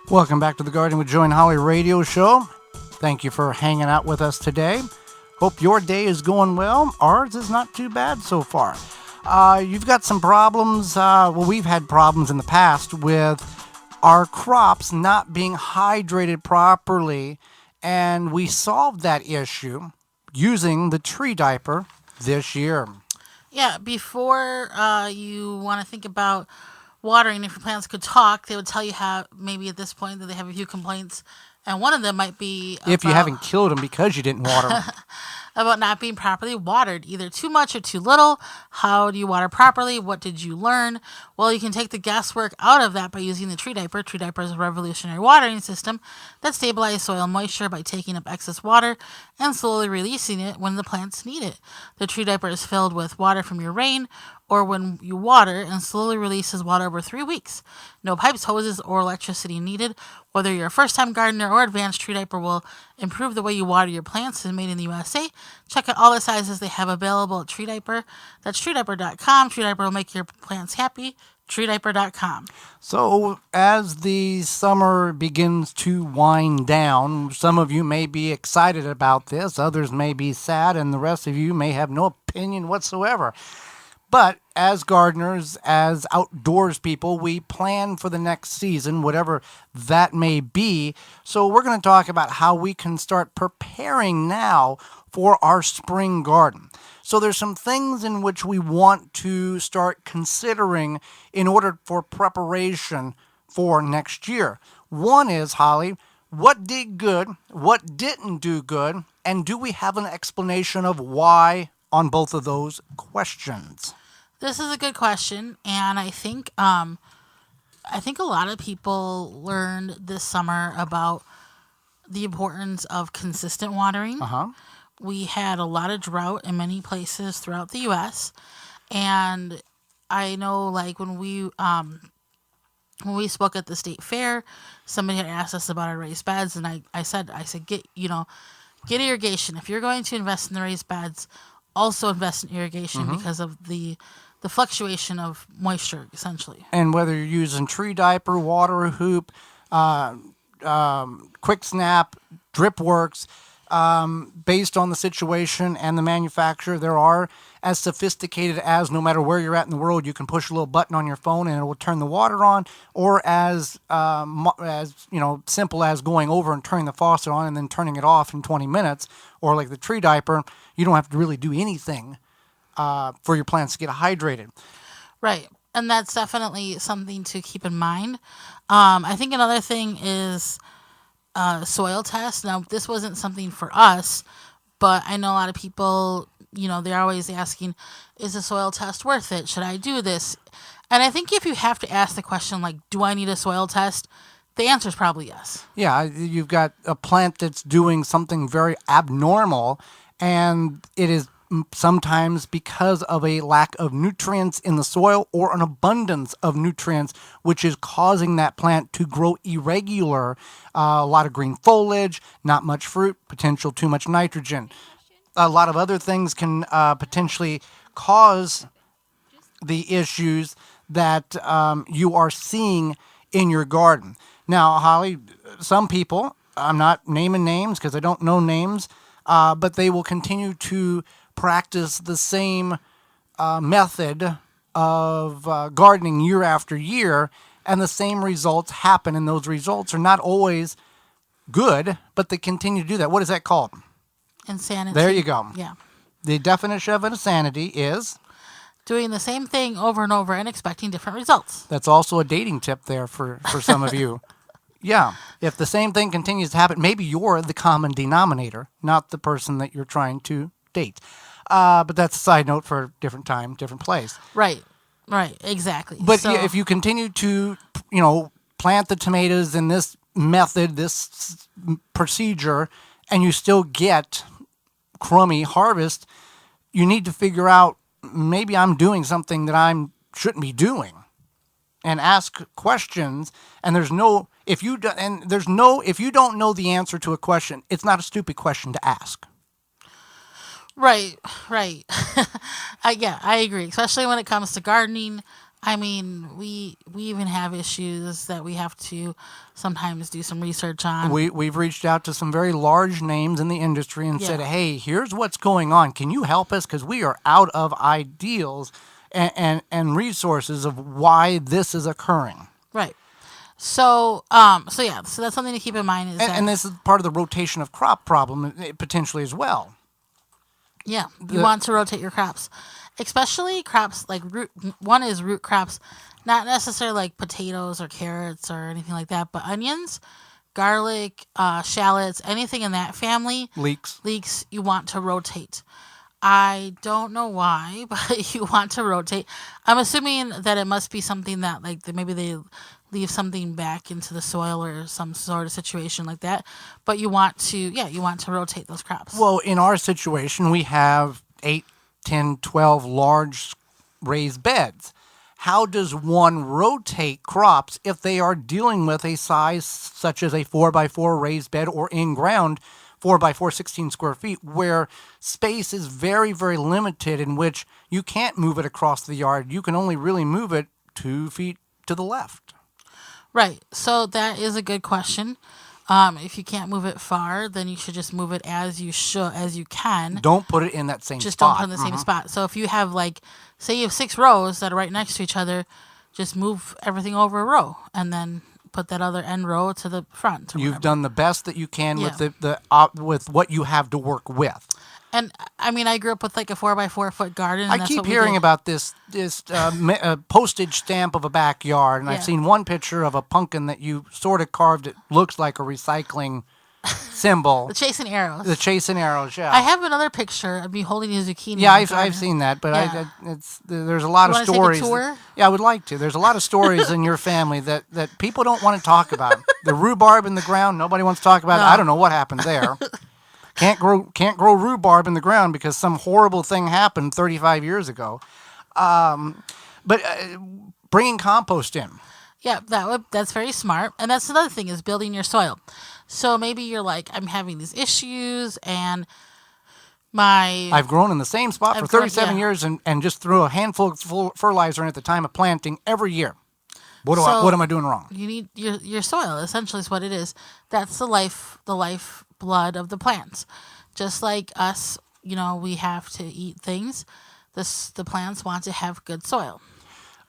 Welcome back to the Garden with Joe and Holly radio show. Thank you for hanging out with us today. Hope your day is going well. Ours is not too bad so far. You've got some problems. We've had problems in the past with our crops not being hydrated properly, and we solved that issue using the tree diaper this year. Yeah, before you want to think about watering, if your plants could talk, they would tell you how maybe at this point that they have a few complaints, and one of them might be If you haven't killed them because you didn't water them. about not being properly watered, either too much or too little. How do you water properly? What did you learn? Well, you can take the guesswork out of that by using the tree diaper. Tree diaper is a revolutionary watering system that stabilizes soil moisture by taking up excess water and slowly releasing it when the plants need it. The tree diaper is filled with water from your rain or when you water and slowly releases water over 3 weeks. No pipes, hoses, or electricity needed. Whether you're a first-time gardener or advanced, tree diaper will improve the way you water your plants. It's made in the USA. Check out all the sizes they have available at Tree Diaper. That's treediaper.com. Tree Diaper will make your plants happy. treediaper.com. So, as the summer begins to wind down, some of you may be excited about this, others may be sad, and the rest of you may have no opinion whatsoever. But as gardeners, as outdoors people, we plan for the next season, whatever that may be. So we're going to talk about how we can start preparing now for our spring garden. So there's some things in which we want to start considering in order for preparation for next year. One is, Holly, what did good, what didn't do good, and do we have an explanation of why on both of those questions? This is a good question, and I think a lot of people learned this summer about the importance of consistent watering. We had a lot of drought in many places throughout the U.S., and I know, like when we spoke at the state fair, somebody had asked us about our raised beds, and I said get irrigation. If you're going to invest in the raised beds, also invest in irrigation because of the fluctuation of moisture, essentially. And whether you're using tree diaper, water hoop, quick snap, drip works, based on the situation and the manufacturer, there are as sophisticated as, no matter where you're at in the world, you can push a little button on your phone and it will turn the water on, or as simple as going over and turning the faucet on and then turning it off in 20 minutes, or like the tree diaper, you don't have to really do anything for your plants to get hydrated. Right. And that's definitely something to keep in mind. I think another thing is soil test. Now, this wasn't something for us, but I know a lot of people, they're always asking, is a soil test worth it? Should I do this? And I think if you have to ask the question, like, do I need a soil test? The answer is probably yes. Yeah, you've got a plant that's doing something very abnormal, and it is sometimes because of a lack of nutrients in the soil or an abundance of nutrients, which is causing that plant to grow irregular. A lot of green foliage, not much fruit, potential too much nitrogen. A lot of other things can potentially cause the issues that you are seeing in your garden. Now, Holly, some people, I'm not naming names because I don't know names, but they will continue to practice the same method of gardening year after year, and the same results happen, and those results are not always good, but they continue to do that. What is that called? Insanity. There you go. Yeah. The definition of insanity is? Doing the same thing over and over and expecting different results. That's also a dating tip there for some of you. Yeah. If the same thing continues to happen, maybe you're the common denominator, not the person that you're trying to date. But that's a side note for a different time, different place. Right, exactly. But if you continue to, plant the tomatoes in this method, this procedure, and you still get crummy harvest, you need to figure out, maybe I'm doing something that I shouldn't be doing, and ask questions. And if you don't know the answer to a question, it's not a stupid question to ask. Right. I agree, especially when it comes to gardening. I mean, we even have issues that we have to sometimes do some research on. We've reached out to some very large names in the industry and said, Yeah. hey, here's what's going on. Can you help us? Because we are out of ideals and resources of why this is occurring. Right. So, so yeah, so that's something to keep in mind is that, And this is part of the rotation of crop problem potentially as well. yeah, you want to rotate your crops, especially crops like root. One is root crops, not necessarily like potatoes or carrots or anything like that, but onions, garlic, shallots, anything in that family. Leaks. Leeks, you want to rotate. I don't know why, but you want to rotate. I'm assuming that it must be something that like maybe they leave something back into the soil or some sort of situation like that. But you want to, yeah, you want to rotate those crops. Well, in our situation, we have 8, 10, 12 large raised beds. How does one rotate crops if they are dealing with a size such as a 4x4 raised bed or in ground 4x4 16 square feet where space is very, very limited in which you can't move it across the yard. You can only really move it 2 feet to the left. Right. So that is a good question. If you can't move it far, then you should just move it as you can. Don't put it in that same Just spot. don't put it in the same spot. So if you have like, say you have 6 rows that are right next to each other, just move everything over a row and then put that other end row to the front. You've done the best that you can Yeah. with with what you have to work with. And I mean, I grew up with like a 4x4 foot garden. And I that's keep what we hearing did. about this postage stamp of a backyard, and I've Yeah. seen one picture of a pumpkin that you sort of carved. It looks like a recycling symbol. the chasing arrows. The chasing arrows, yeah. I have another picture of me holding a zucchini. Yeah, in the I've garden. seen that, but Yeah. there's a lot You of wanna take a stories. tour? Yeah, I would like to. There's a lot of stories in your family that people don't want to talk about. The rhubarb in the ground, nobody wants to talk about. No. I don't know what happened there. Can't grow rhubarb in the ground because some horrible thing happened 35 years ago. But bringing compost in. Yeah, that's very smart. And that's another thing is building your soil. So maybe you're like, I'm having these issues and I've grown in the same spot for I've grown- 37 yeah. years and just threw a handful of fertilizer in at the time of planting every year. What So- am I doing wrong? you need your soil, essentially is what it is. That's the lifeblood of the plants. Just like us, we have to eat things. The plants want to have good soil.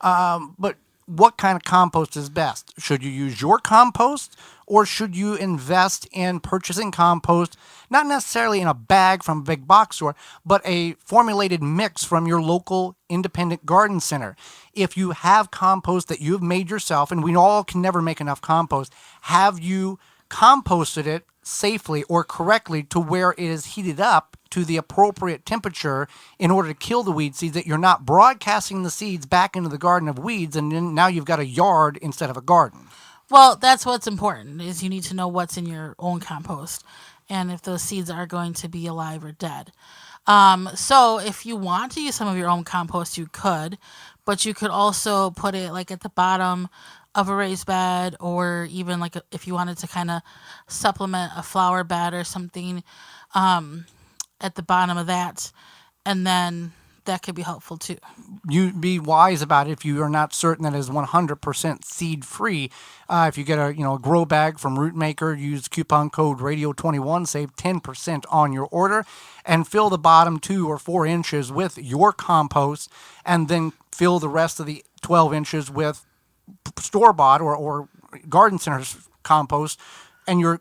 But what kind of compost is best? Should you use your compost or should you invest in purchasing compost, not necessarily in a bag from a big box store, but a formulated mix from your local independent garden center? If you have compost that you've made yourself, and we all can never make enough compost, have you composted it safely or correctly to where it is heated up to the appropriate temperature in order to kill the weed seeds, that you're not broadcasting the seeds back into the garden of weeds and then now you've got a yard instead of a garden? Well, that's what's important is you need to know what's in your own compost and if those seeds are going to be alive or dead. So if you want to use some of your own compost, you could, but you could also put it like at the bottom of a raised bed, or even like if you wanted to kind of supplement a flower bed or something at the bottom of that, and then that could be helpful too. You be wise about it if you are not certain that it is 100% seed free. If you get a grow bag from Root Maker, use coupon code Radio21, save 10% on your order, and fill the bottom 2 or 4 inches with your compost, and then fill the rest of the 12 inches with store bought or garden center's compost, and you're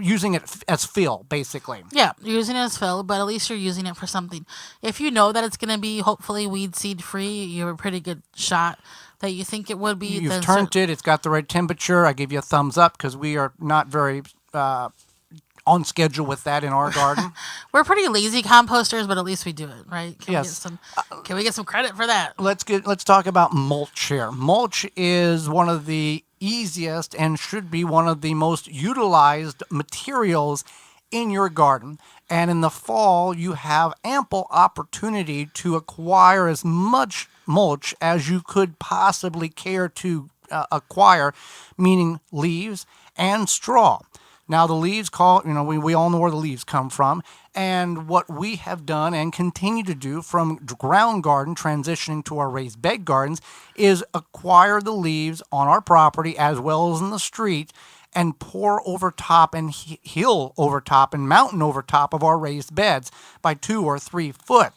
using it as fill, basically. Yeah, you're using it as fill, but at least you're using it for something. If you know that it's going to be hopefully weed seed free, you have a pretty good shot that you think it would be. You've turned it. It's got the right temperature. I give you a thumbs up because we are not very on schedule with that in our garden. We're pretty lazy composters, but at least we do it, right? Yes. Can we get some credit for that? Let's talk about mulch here. Mulch is one of the easiest and should be one of the most utilized materials in your garden. And in the fall, you have ample opportunity to acquire as much mulch as you could possibly care to acquire, meaning leaves and straw. Now, the leaves we all know where the leaves come from, And what we have done and continue to do from ground garden transitioning to our raised bed gardens is acquire the leaves on our property as well as in the street and pour over top and hill over top and mountain over top of our raised beds by 2 or 3 foot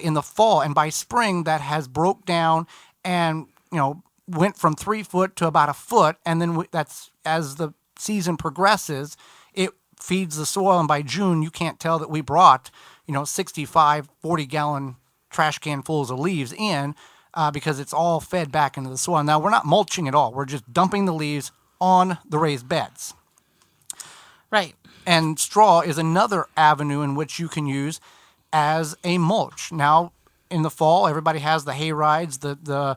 in the fall. And by spring, that has broke down and, went from 3 foot to about a foot. And then that's as the season progresses, it feeds the soil, and by June you can't tell that we brought 65 40-gallon trash can fulls of leaves in because it's all fed back into the soil. Now we're not mulching at all, we're just dumping the leaves on the raised beds. Right. And straw is another avenue in which you can use as a mulch. Now in the fall everybody has the hay rides, the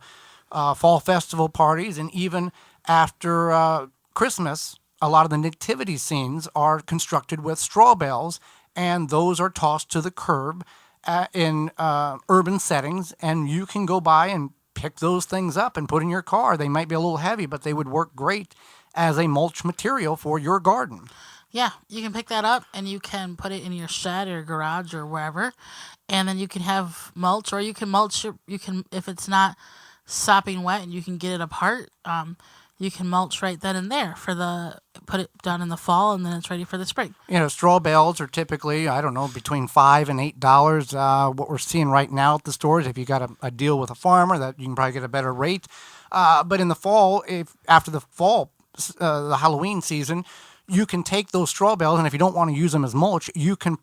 fall festival parties, and even after Christmas a lot of the nativity scenes are constructed with straw bales, and those are tossed to the curb in urban settings, and you can go by and pick those things up and put in your car. They might be a little heavy, but they would work great as a mulch material for your garden. Yeah, you can pick that up and you can put it in your shed or garage or wherever, and then you can have mulch, or you can mulch. You can, if it's not sopping wet and you can get it apart, you can mulch right then and there put it down in the fall, and then it's ready for the spring. Straw bales are typically, between $5 and $8. What we're seeing right now at the stores, if you got a deal with a farmer, that you can probably get a better rate. But in the fall, after the fall, the Halloween season, you can take those straw bales, and if you don't want to use them as mulch, you can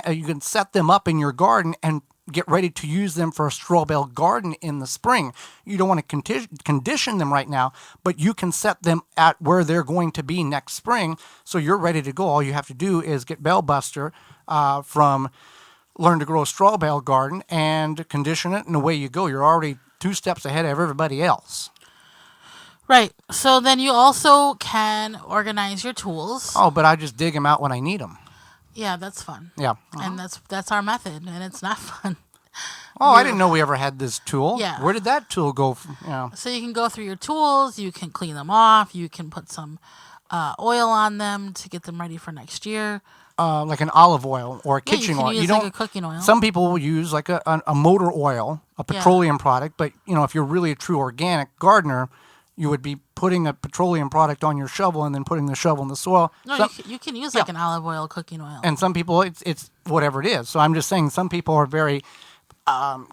you can set them up in your garden and get ready to use them for a straw bale garden in the spring. You don't want to condition them right now, but you can set them at where they're going to be next spring, so you're ready to go. All you have to do is get Bale Buster from Learn to Grow a Straw Bale Garden and condition it, and away you go. You're already 2 steps ahead of everybody else. Right. So then you also can organize your tools. Oh, but I just dig them out when I need them. Yeah, that's fun. Yeah. And that's our method, and it's not fun. Oh, I didn't know we ever had this tool. Yeah. Where did that tool go? So you can go through your tools, you can clean them off, you can put some oil on them to get them ready for next year. Like an olive oil or a kitchen oil. You don't like a cooking oil. Some people will use like a motor oil, a petroleum product, but if you're really a true organic gardener, you would be putting a petroleum product on your shovel and then putting the shovel in the soil. No, you can use like an olive oil, cooking oil. And some people, it's whatever it is. So I'm just saying some people are very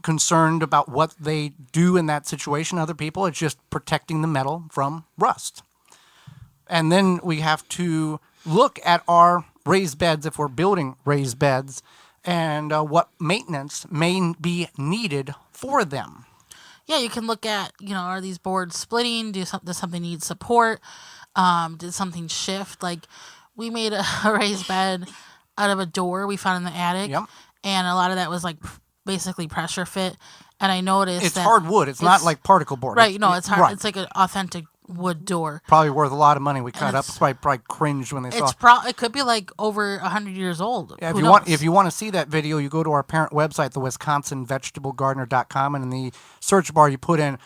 concerned about what they do in that situation. Other people, it's just protecting the metal from rust. And then we have to look at our raised beds, if we're building raised beds, and what maintenance may be needed for them. Yeah, you can look at, are these boards splitting? Does something need support? Did something shift? Like, we made a raised bed out of a door we found in the attic. Yep. And a lot of that was like basically pressure fit. And I noticed it's that hardwood. It's not like particle board. Right. It's hard. Right. It's like an authentic wood door. Probably worth a lot of money. We cut up. Probably cringed when they saw it. It could be like over 100 years old. Yeah, Who knows? if you want to see that video, you go to our parent website, the WisconsinVegetableGardener.com, and in the search bar you put in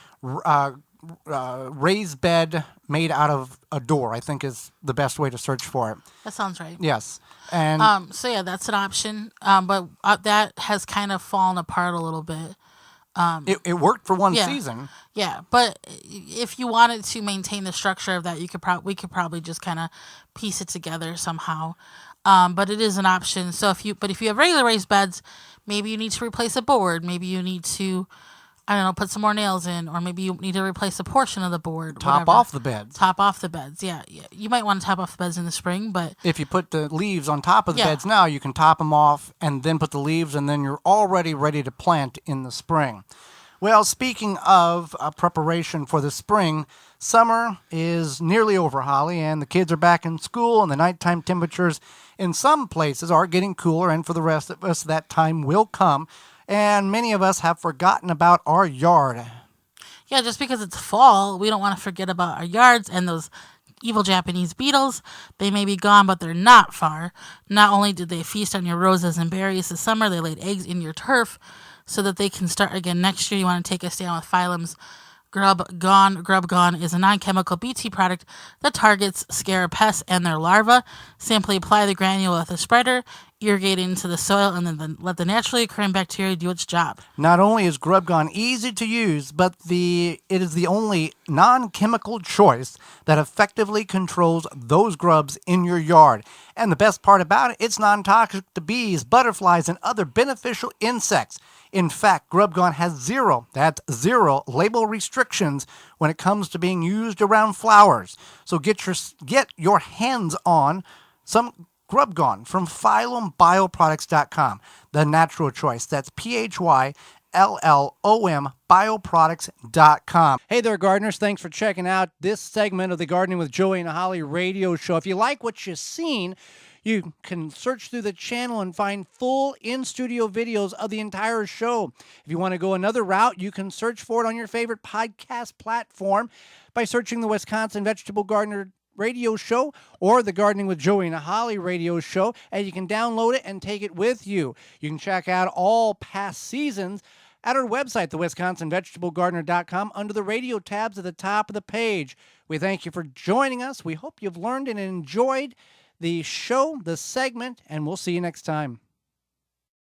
raised bed made out of a door, I think is the best way to search for it. That sounds right. Yes. And so yeah, that's an option. But that has kind of fallen apart a little bit. It worked for one season. Yeah, but if you wanted to maintain the structure of that, we could probably just kind of piece it together somehow. But it is an option. So if you have regular raised beds, maybe you need to replace a board. Maybe you need to, put some more nails in, or maybe you need to replace a portion of the board. Top off the beds. Top off the beds. Yeah. You might want to top off the beds in the spring, but if you put the leaves on top of the beds now, you can top them off and then put the leaves, and then you're already ready to plant in the spring. Well, speaking of preparation for the spring, summer is nearly over, Holly, and the kids are back in school, and the nighttime temperatures in some places are getting cooler, and for the rest of us, that time will come, and many of us have forgotten about our yard. Yeah, just because it's fall, we don't want to forget about our yards and those evil Japanese beetles. They may be gone, but they're not far. Not only did they feast on your roses and berries this summer, they laid eggs in your turf, so that they can start again next year. You want to take a stand with Phylum's Grub Gone. Grub Gone is a non-chemical BT product that targets scarab pests and their larvae. Simply apply the granule with a spreader irrigate into the soil, and then let the naturally occurring bacteria do its job. Not only is GrubGone easy to use, but it is the only non-chemical choice that effectively controls those grubs in your yard. And the best part about it, it's non-toxic to bees, butterflies, and other beneficial insects. In fact, GrubGone has zero label restrictions when it comes to being used around flowers. So get your hands on some GrubGone from PhylumBioproducts.com, the natural choice. That's PHYLLOM bioproducts.com. Hey there, gardeners. Thanks for checking out this segment of the Gardening with Joey and Holly radio show. If you like what you've seen, you can search through the channel and find full in-studio videos of the entire show. If you want to go another route, you can search for it on your favorite podcast platform by searching the Wisconsin Vegetable Gardener radio show or the Gardening with Joey and Holly radio show, and you can download it and take it with you. You can check out all past seasons at our website, thewisconsinvegetablegardener.com, under the radio tabs at the top of the page. We thank you for joining us. We hope you've learned and enjoyed the show, the segment, and we'll see you next time.